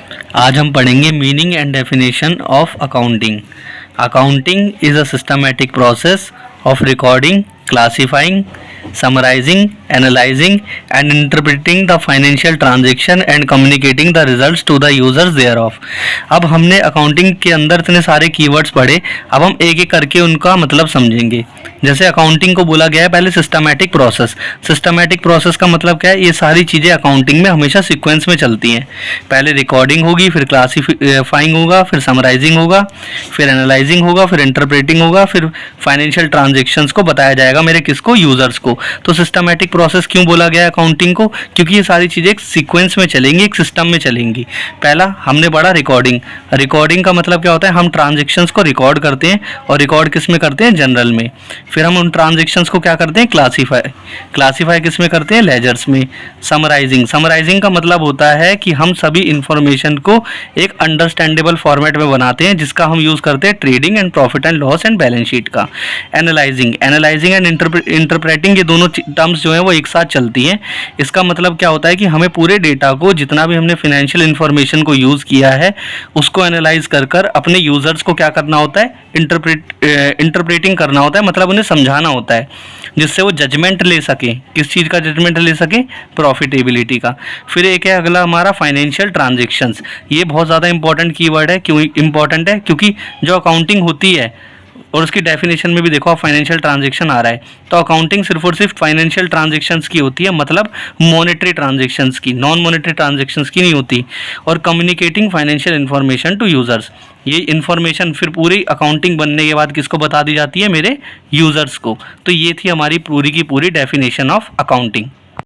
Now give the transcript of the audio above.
आज हम पढ़ेंगे meaning and definition of accounting. Accounting is a systematic process of recording, classifying, summarizing, analyzing and interpreting the financial transaction and communicating the results to the users thereof। अब हमने accounting के अंदर इतने सारे keywords पढ़े, अब हम एक एक करके उनका मतलब समझेंगे। जैसे अकाउंटिंग को बोला गया है पहले सिस्टमैटिक प्रोसेस। सिस्टमैटिक प्रोसेस का मतलब क्या है? ये सारी चीज़ें अकाउंटिंग में हमेशा सीक्वेंस में चलती हैं। पहले रिकॉर्डिंग होगी, फिर क्लासीफाइंग होगा, फिर समराइजिंग होगा, फिर एनालाइजिंग होगा, फिर इंटरप्रेटिंग होगा, फिर फाइनेंशियल ट्रांजेक्शंस को बताया जाएगा मेरे किसको? यूजर्स को। तो सिस्टमैटिक प्रोसेस क्यों बोला गया है अकाउंटिंग को? क्योंकि ये सारी चीज़ें एक सीक्वेंस में चलेंगी, एक सिस्टम में चलेंगी। पहला हमने पढ़ा रिकॉर्डिंग। रिकॉर्डिंग का मतलब क्या होता है? हम ट्रांजेक्शन्स को रिकॉर्ड करते हैं, और रिकॉर्ड किस में करते हैं? जनरल में। फिर हम उन ट्रांजेक्शन्स को क्या करते हैं? क्लासीफाई किस में करते हैं? लेजर्स में। समराइजिंग का मतलब होता है कि हम सभी इंफॉर्मेशन को एक अंडरस्टैंडेबल फॉर्मेट में बनाते हैं, जिसका हम यूज़ करते हैं trading and profit and loss and balance sheet का। एनालाइजिंग एंड इंटरप्रेटिंग, ये दोनों टर्म्स जो हैं वो एक साथ चलती हैं। इसका मतलब क्या होता है कि हमें पूरे डेटा को, जितना भी हमने फिनेंशियल इंफॉर्मेशन को यूज़ किया है, उसको एनालाइज कर अपने यूज़र्स को क्या करना होता है? इंटरप्रेटिंग करना होता है, मतलब उन्हें समझाना होता है, जिससे वो जजमेंट ले सकें। किस चीज़ का जजमेंट ले सकें? प्रॉफिटेबिलिटी का। फिर एक है अगला हमारा फाइनेंशियल ट्रांजेक्शन्स। ये बहुत ज़्यादा इंपॉर्टेंट कीवर्ड है। क्यों इंपॉर्टेंट है? क्योंकि जो अकाउंटिंग होती है, और उसकी डेफिनेशन में भी देखो आप फाइनेंशियल ट्रांजेक्शन आ रहा है, तो अकाउंटिंग सिर्फ और सिर्फ फाइनेंशियल ट्रांजेक्शन्स की होती है, मतलब मॉनेटरी ट्रांजेक्शन्स की, नॉन मॉनेटरी ट्रांजेक्शन्स की नहीं होती। और communicating financial information to users, ये इन्फॉर्मेशन फिर पूरी अकाउंटिंग बनने के बाद किसको बता दी जाती है? मेरे यूज़र्स को। तो ये थी हमारी पूरी की पूरी डेफिनेशन ऑफ अकाउंटिंग।